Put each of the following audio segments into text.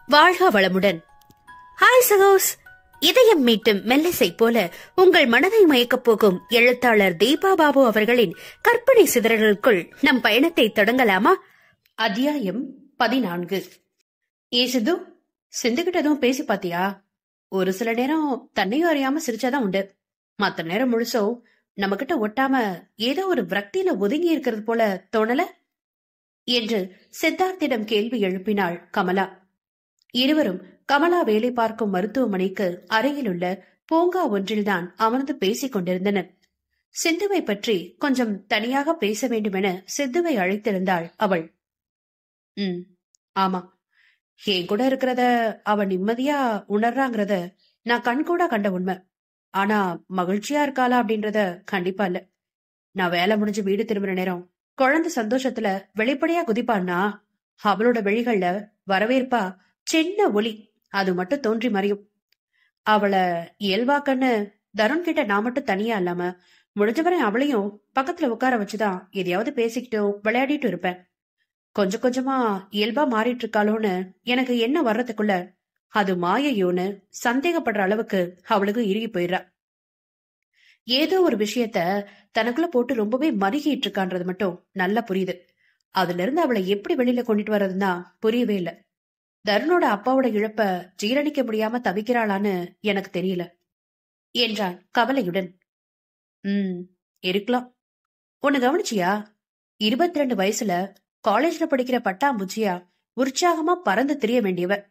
வாழ்க வளமுடன். ஹாய் சகோஸ். இதயம் மீட்டும் மெல்லிசை போல உங்கள் மனதை மயக்கப் போகும் எழுத்தாளர் தீபா பாபு அவர்களின் கற்பனை சிதறல்களுக்குள் நம் பயணத்தை தொடங்கலாமா? அத்தியாயம் 14. சிந்து, சிந்துகிட்ட எதுவும் பேசி பாத்தியா? ஒரு சில நேரம் தன்னையும் அறியாம சிரிச்சாதான் உண்டு. மத்த நேரம் முழுசோ நம்ம கிட்ட ஒட்டாம ஏதோ ஒரு விரக்தியில ஒதுங்கி இருக்கிறது போல தோணல என்று சித்தார்த்திடம் கேள்வி எழுப்பினாள் கமலா. இருவரும் கமலா வேலை பார்க்கும் மருத்துவமனைக்கு அருகிலுள்ள பூங்கா ஒன்றில்தான் அமர்ந்து பேசிக் கொண்டிருந்தனர். சிந்துவை பற்றி கொஞ்சம் தனியாக பேச வேண்டும் என சித்துவை அழைத்திருந்தாள் அவள். ஆமா, என் கூட இருக்கிறத அவ நிம்மதியா உணர்றாங்கிறத நான் கண்கூடா கண்ட உண்மை. ஆனா மகிழ்ச்சியா இருக்காளா அப்படின்றத கண்டிப்பா இல்ல. நான் வேலை முடிஞ்சு வீடு திரும்புற நேரம் குழந்தை சந்தோஷத்துல வெளிப்படையா குதிப்பான்னா அவளோட வெளிகள்ல வரவேற்பா சின்ன ஒளி அது மட்டும் தோன்றி மறையும். அவளை இயல்பாக்கன்னு தருண் கிட்ட நான் மட்டும் தனியா இல்லாம முடிஞ்சவரை அவளையும் பக்கத்துல உட்கார வச்சுதான் எதையாவது பேசிக்கிட்டும் விளையாடிட்டு இருப்பேன். கொஞ்சம் கொஞ்சமா இயல்பா மாறிட்டு இருக்காளோன்னு எனக்கு என்ன வர்றதுக்குள்ள அது மாயையோன்னு சந்தேகப்படுற அளவுக்கு அவளுக்கு இறுகி போயிடுறா. ஏதோ ஒரு விஷயத்த தனக்குள்ள போட்டு ரொம்பவே மருகிட்டு இருக்கான்றது மட்டும் நல்லா புரியுது. அதுல இருந்து அவளை எப்படி வெளியில கொண்டுட்டு வர்றதுன்னா புரியவே இல்லை. தருணோட அப்பாவோட இழப்ப ஜீரணிக்க முடியாம தவிக்கிறாளான்னு எனக்கு தெரியல என்றான் கவலையுடன். இருக்கலாம். உன்னை கவனிச்சியா? 22 வயசுல காலேஜ்ல படிக்கிற பட்டாம்பூச்சியா உற்சாகமா பறந்து திரிய வேண்டியவ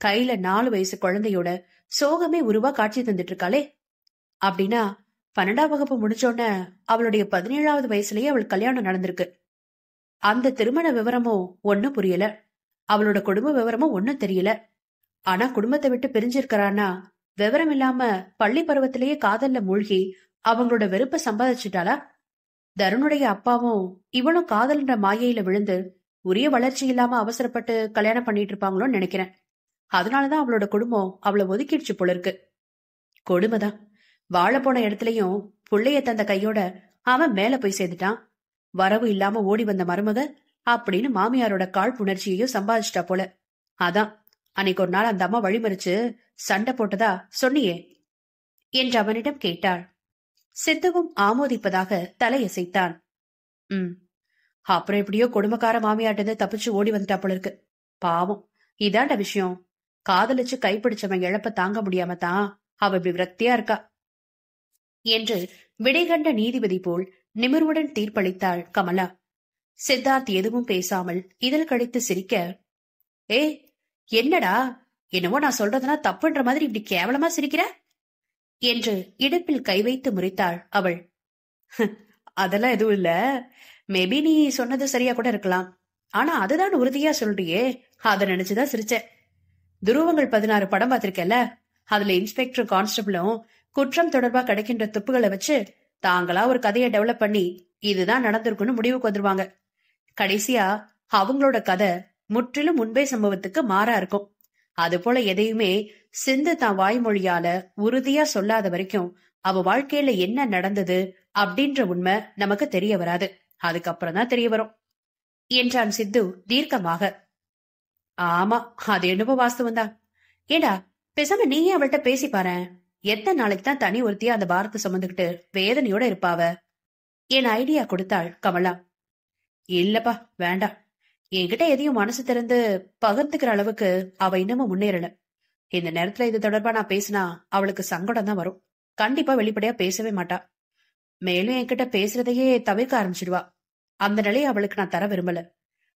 கையில 4 வயசு குழந்தையோட சோகமே உருவா காட்சி தந்துட்டு இருக்காளே. அப்படின்னா 12ஆம் வகுப்பு முடிச்சோன்ன அவளுடைய 17வது வயசுலயே அவள் கல்யாணம் நடந்திருக்கு. அந்த திருமண விவரமும் ஒன்னும் புரியல. அவளோட குடும்ப விவரமும் ஒன்னும் தெரியல. ஆனா குடும்பத்தை விட்டு பிரிஞ்சிருக்கிறானா விவரம் இல்லாம பள்ளி பருவத்திலேயே காதல்ல மூழ்கி அவங்களோட வெறுப்ப சம்பாதிச்சுட்டாளா? தருணுடைய அப்பாவும் இவளும் காதல்ன்ற மாயையில விழுந்து உரிய வளர்ச்சி இல்லாம அவசரப்பட்டு கல்யாணம் பண்ணிட்டு இருப்பாங்களோன்னு நினைக்கிறேன். அதனாலதான் அவளோட குடும்பம் அவளை ஒதுக்கிடுச்சு போல இருக்கு. கொடுமைதான். வாழ போன இடத்துலயும் புள்ளைய தந்த கையோட அவன் மேல போய் சேர்ந்துட்டான். வரவு இல்லாம ஓடி வந்த மருமக அப்படின்னு மாமியாரோட காழ்ப்புணர்ச்சியையும் சம்பாதிச்சிட்டா போல. அதான் அன்னைக்கு ஒரு நாள் அந்த அம்மா வழிமறிச்சு சண்டை போட்டதா சொன்னியே என்று அவனிடம் கேட்டாள். சித்துவும் ஆமோதிப்பதாக தலையசைத்தான். அப்புறம் எப்படியோ கொடுமைக்கார மாமியாட்டது தப்பிச்சு ஓடி வந்துட்டா போல இருக்கு. பாவம், இதாண்ட விஷயம். காதலிச்சு கைப்பிடிச்சவன் இழப்ப தாங்க முடியாம தான் அவ இப்படி விரக்தியா இருக்கா என்று விடைகண்ட நீதிபதி போல் நிமிர்வுடன் தீர்ப்பளித்தாள் கமலா. சித்தார்த் எதுவும் பேசாமல் இதழ் கடித்து சிரிக்க, என்னடா, என்னவோ நான் சொல்றதுனா தப்புன்ற மாதிரி இப்படி கேவலமா சிரிக்கிற என்று இடுப்பில் கை வைத்து முறைத்தாள் அவள். அதெல்லாம் எதுவும் இல்ல. மேபி நீ சொன்னது சரியா கூட இருக்கலாம். ஆனா அதுதான் உறுதியா சொல்றியே, அத நினைச்சுதான் சிரிச்சேன். துருவங்கள் 16 படம் பார்த்திருக்கல. அதுல இன்ஸ்பெக்டர் கான்ஸ்டபிளும் குற்றம் தொடர்பா கிடைக்கின்ற துப்புகளை வச்சு தாங்களா ஒரு கதையை டெவலப் பண்ணி இதுதான் நடந்திருக்குன்னு முடிவுக்கு வந்துருவாங்க. கடைசியா அவங்களோட கதை முற்றிலும் முன்பே சம்பவத்துக்கு மாறா இருக்கும். அது போல எதையுமே சிந்து தான் வாய்மொழியால உறுதியா சொல்லாத வரைக்கும் அவ வாழ்க்கையில என்ன நடந்தது அப்படின்ற உண்மை நமக்கு தெரிய வராது. அதுக்கப்புறம் தான் தெரிய வரும் என்றான் சித்து தீர்க்கமாக. ஆமா, அது என்னவோ வாஸ்தவம் தான். ஏடா, பேசாம நீயே அவள்கிட்ட பேசி பாரு. எத்தனை நாளைக்கு தான் தனி ஒருத்தியா அந்த பாரத்தை சுமந்துகிட்டு வேதனையோட இருப்பாவ என் ஐடியா கொடுத்தாள் கமலா. இல்லப்பா, வேண்டாம். என்கிட்ட எதையும் மனசு திறந்து பகிர்ந்துக்கிற அளவுக்கு அவ இன்னமும் முன்னேறல. இந்த நேரத்துல இது தொடர்பா நான் பேசினா அவளுக்கு சங்கடம் தான் வரும். கண்டிப்பா வெளிப்படையா பேசவே மாட்டா. மேலும் என்கிட்ட பேசுறதையே தவிர்க்க ஆரம்பிச்சிடுவா. அந்த நிலையை அவளுக்கு நான் தர விரும்பல.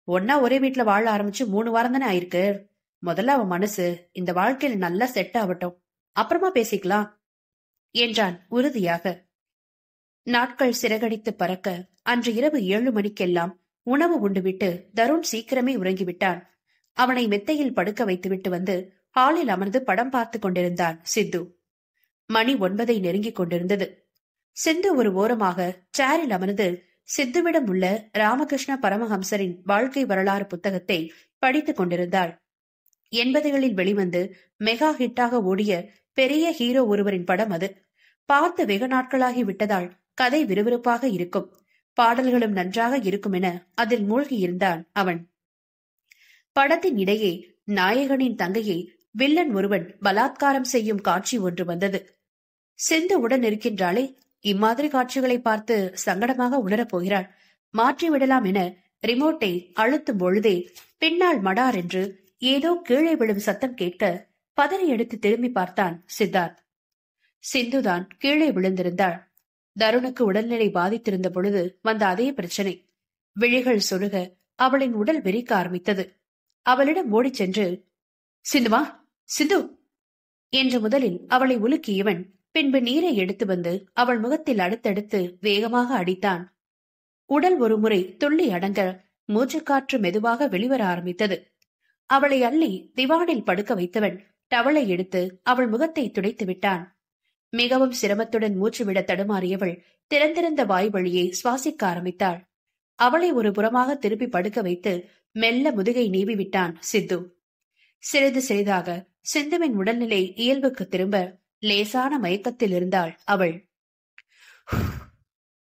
ஒன்னா ஒரே வீட்டுல வாழ ஆரம்பிச்சு 3 வாரம் தானே ஆயிருக்கு. முதல்ல அவ மனசு இந்த வாழ்க்கையில நல்லா செட் ஆகட்டும், அப்புறமா பேசிக்கலாம் என்றான் உறுதியாக. நாட்கள் சிறகடித்து பறக்க அன்று இரவு 7 மணிக்கெல்லாம் உணவு உண்டுவிட்டு தருண் சீக்கிரமே உறங்கிவிட்டான். அவனை மெத்தையில் படுக்க வைத்துவிட்டு வந்து ஹாலில் அமர்ந்து படம் பார்த்து கொண்டிருந்தான் சித்து. மணி 9 நெருங்கிக் கொண்டிருந்தது. சிந்து ஒரு ஓரமாக சேரில் அமர்ந்து சித்துவிடம் உள்ள ராமகிருஷ்ண பரமஹம்சரின் வாழ்க்கை வரலாறு புத்தகத்தை படித்துக் கொண்டிருந்தாள். 80களில் வெளிவந்து மெகா ஹிட்டாக ஓடிய பெரிய ஹீரோ ஒருவரின் படம் அது. பார்த்து வெகு நாட்களாகி விட்டதால் கதை விறுவிறுப்பாக இருக்கும், பாடல்களும் நன்றாக இருக்கும் என அதில் மூழ்கி இருந்தான் அவன். படத்தின் இடையே நாயகனின் தங்கையை வில்லன் ஒருவன் பலாத்காரம் செய்யும் காட்சி ஒன்று வந்தது. சிந்து உடன் இருக்கின்றாளே, இம்மாதிரி காட்சிகளை பார்த்து சங்கடமாக உணரப் போகிறாள். மாற்றிவிடலாம் என ரிமோட்டை அழுத்தும் பொழுதே பின்னால் மடார் என்று ஏதோ கீழே விழும் சத்தம் கேட்க பதறி எடுத்து திரும்பி பார்த்தான் சித்தார்த். சிந்துதான் கீழே விழுந்திருந்தாள். தருணுக்கு உடல்நிலை பாதித்திருந்த பொழுது வந்த அதே பிரச்சனை. விழிகள் சொருக அவளின் உடல் வெறிக்க ஆரம்பித்தது. அவளிடம் ஓடிச் சென்று, சிந்துமா, சிந்து என்று முதலில் அவளை உலுக்கியவன் பின்பு நீரை எடுத்து வந்து அவள் முகத்தில் அடுத்தடுத்து வேகமாக அடித்தான். உடல் ஒருமுறை துள்ளி அடங்க மூச்சுக்காற்று மெதுவாக வெளிவர ஆரம்பித்தது. அவளை அள்ளி திவானில் படுக்க வைத்தவன் டவலை எடுத்து அவள் முகத்தை துடைத்து விட்டான். மிகவும் சிரமத்துடன் மூச்சு விட தடுமாறியவள் திறந்திருந்த வாய் வழியே சுவாசிக்க ஆரம்பித்தாள். அவளை ஒரு புறமாக திருப்பி படுக்க வைத்து மெல்ல முதுகை நீவி விட்டான் சித்து. சிறிது சிறிதாக சிந்துவின் உடல்நிலை இயல்புக்கு திரும்ப லேசான மயக்கத்தில் இருந்தாள் அவள்.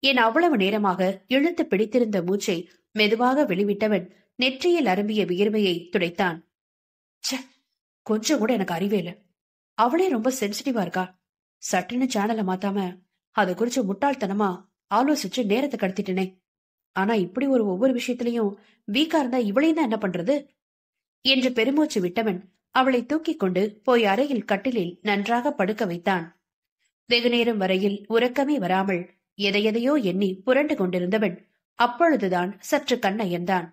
என் அவ்வளவு நேரமாக இழுத்து பிடித்திருந்த மூச்சை மெதுவாக வெளிவிட்டவன் நெற்றியில் அரும்பிய வியர்வையை துடைத்தான். கொஞ்சம் கூட எனக்கு அறிவே இல்ல. அவளே ரொம்ப சென்சிட்டிவா இருக்கா. சட்டுன்னு சேனலை மாத்தாம அதை குறிச்சு முட்டாள்தனமா ஆலோசிச்சு நேரத்தை கடத்திட்டனே. ஆனா இப்படி ஒவ்வொரு விஷயத்திலையும் வீக்கா இருந்தா இவளையும் தான் என்ன பண்றது என்று பெருமூச்சு விட்டவன் அவளை தூக்கிக் கொண்டு போய் அறையில் கட்டிலில் நன்றாக படுக்க வைத்தான். வெகு நேரம் வரையில் உறக்கமே வராமல் எதையெதையோ எண்ணி புரண்டு கொண்டிருந்தவன் அப்பொழுதுதான் சற்று கண்ணயர்ந்தான்.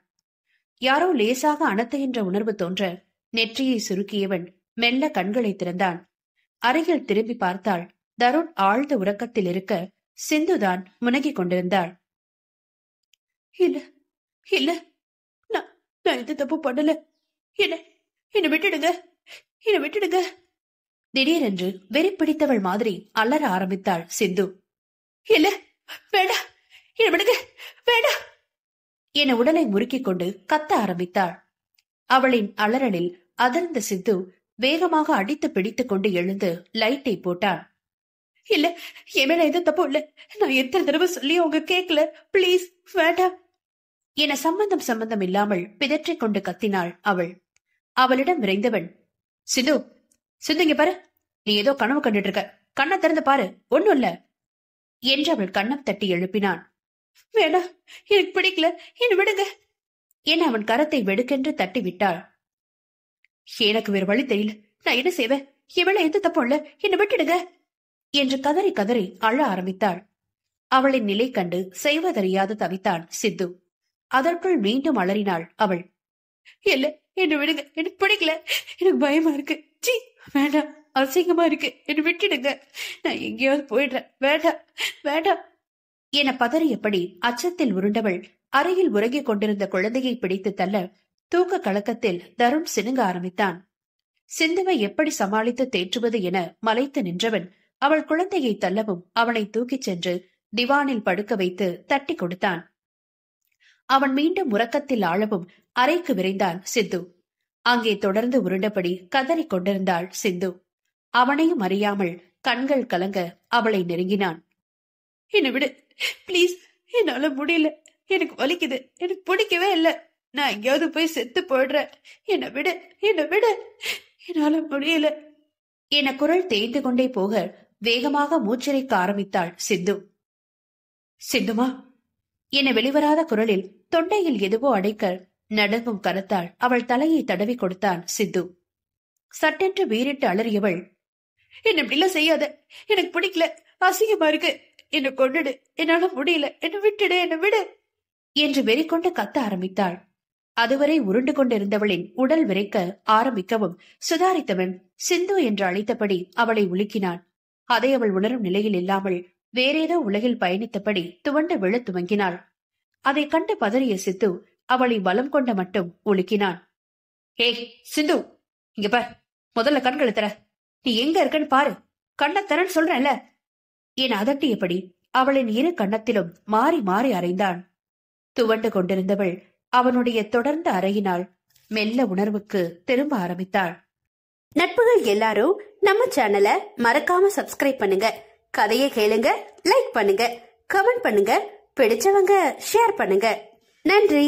யாரோ லேசாக அனத்துகின்ற உணர்வு தோன்ற நெற்றியை சுருக்கியவன் மெல்ல கண்களை திறந்தான். அருகில் திரும்பி பார்த்தாள். தருண் ஆழ்ந்த உறக்கத்தில் இருக்க சிந்துதான் முனகிக் கொண்டிருந்தாள். இல்ல இல்ல, நான் எந்த தப்பு பண்ணல. என்ன விட்டுடுங்க, என்ன விட்டுடுங்க. திடீரென்று வெறி பிடித்தவள் மாதிரி அலற ஆரம்பித்தாள் சிந்து. இல்ல, வேண்டாம், என்ன விடுங்க, வேண்டாம் என உடலை முறுக்கிக் கொண்டு கத்த ஆரம்பித்தாள். அவளின் அலறலில் அதிர்ந்த சித்து வேகமாக அடித்து பிடித்துக் கொண்டு எழுந்து லைட்டை போட்டான். இல்ல, என் மேல எந்த தப்பும் இல்ல. நான் எத்தனை தடவை சொல்லி அவங்க கேட்கல. பிளீஸ் வேண்டாம் என சம்பந்தம் இல்லாமல் பிதற்றிக் கொண்டு கத்தினாள் அவள். அவளிடம் விரைந்தவன், சிந்து, சிந்து இங்க பாரு, நீ ஏதோ கனவு கண்டுட்டு இருக்க. கண்ணை திறந்து பாரு, ஒண்ணும் இல்ல என்று அவள் கண்ணம் தட்டி எழுப்பினான். வேண்டாம், எனக்கு பிடிக்கல, என்ன விடுங்க என அவன் கரத்தை வெடுக்கென்று தட்டி விட்டாள். எனக்கு வேறு வழி தெரியல, நான் என்ன செய்வேன்? இவள எந்த தப்பும் இல்ல, என்ன விட்டுடுங்க என்று கதறி கதறி அழ ஆரம்பித்தாள். அவளின் நிலை கண்டு செய்வதறியாது தவித்தான் சித்து. அதற்குள் மீண்டும் அலறினாள் அவள். இல்ல, என்ன விடுங்க, எனக்கு பிடிக்கல, எனக்கு பயமா இருக்கு, சீ வேண்டாம், அசிங்கமா இருக்கு, என்ன விட்டுடுங்க, நான் எங்கேயாவது போயிடுறேன், வேண்டாம் வேண்டாம் என பதறியபடி அச்சத்தில் உருண்டவள் அறையில் உறங்கிக் கொண்டிருந்த குழந்தையை பிடித்து தள்ள தூக்க கலக்கத்தில் தருண் சினுங்க ஆரம்பித்தான். சிந்துவை எப்படி சமாளித்து தேற்றுவது என மலைத்து நின்றவன் அவள் குழந்தையை தள்ளவும் அவனை தூக்கிச் சென்று திவானில் படுக்க வைத்து தட்டி கொடுத்தான். அவன் மீண்டும் உறக்கத்தில் ஆழவும் அறைக்கு விரைந்தான் சித்து. அங்கே தொடர்ந்து உருண்டபடி கதறிக் கொண்டிருந்தாள் சிந்து. அவனையும் அறியாமல் கண்கள் கலங்க அவளை நெருங்கினான். என்ன விடு பிளீஸ், என்னால முடியல, எனக்கு வலிக்குது, எனக்கு பிடிக்கவே இல்ல, நான் எங்கேயாவது போய் செத்து போயிடுறேன், என்ன விடு, என்ன விடு, என்னால முடியல என குரல் தேய்ந்து கொண்டே போக வேகமாக மூச்சிறைக்க ஆரம்பித்தாள் சிந்து. சிந்துமா என வெளிவராத குரலில் தொண்டையில் எதுவோ அடைக்க நடுங்கும் கரத்தால் அவள் தலையை தடவி கொடுத்தான் சித்து. சட்டென்று வீறிட்டு அலறியவள், என்ன இப்படிலாம் செய்யாத, எனக்கு பிடிக்கல, அசிங்கமா இருக்கு, என்ன கொண்டுடு, என்னால முடியல, என்ன விட்டுடு, என்ன விடு என்று வெறிக்கொண்டு கத்த ஆரம்பித்தாள். அதுவரை உருண்டு கொண்டிருந்தவளின் உடல் விரைக்க ஆரம்பிக்கவும் சுதாரித்தவன் சிந்து என்று அழைத்தபடி அவளை உலுக்கினான். அதை அவள் உணரும் நிலையில் இல்லாமல் வேறேதோ உலகில் பயணித்தபடி துவண்டு விழ துவங்கினாள். அதை கண்டு பதறிய சித்து அவளை பலம் கொண்ட மட்டும் உலுக்கினான். ஏய் சிந்து, இங்க பார், முதல்ல கண்களை தர, நீ எங்க இருக்கன்னு பாரு, கண்ணை தரன்னு சொல்றேன்ல என அதட்டியபடி அவளின் இரு கண்ணத்திலும் மாறி மாறி அறைந்தான். துவண்டு கொண்டிருந்தவள் அவனுடைய தொடர்ந்து அறையினால் மெல்ல உணர்வுக்கு திரும்ப ஆரம்பித்தாள். நட்புகள் எல்லாரும் நம்ம சேனலை மறக்காம சப்ஸ்கிரைப் பண்ணுங்க, கதையை கேளுங்க, லைக் பண்ணுங்க, கமெண்ட் பண்ணுங்க, பிடிச்சவங்க ஷேர் பண்ணுங்க. நன்றி.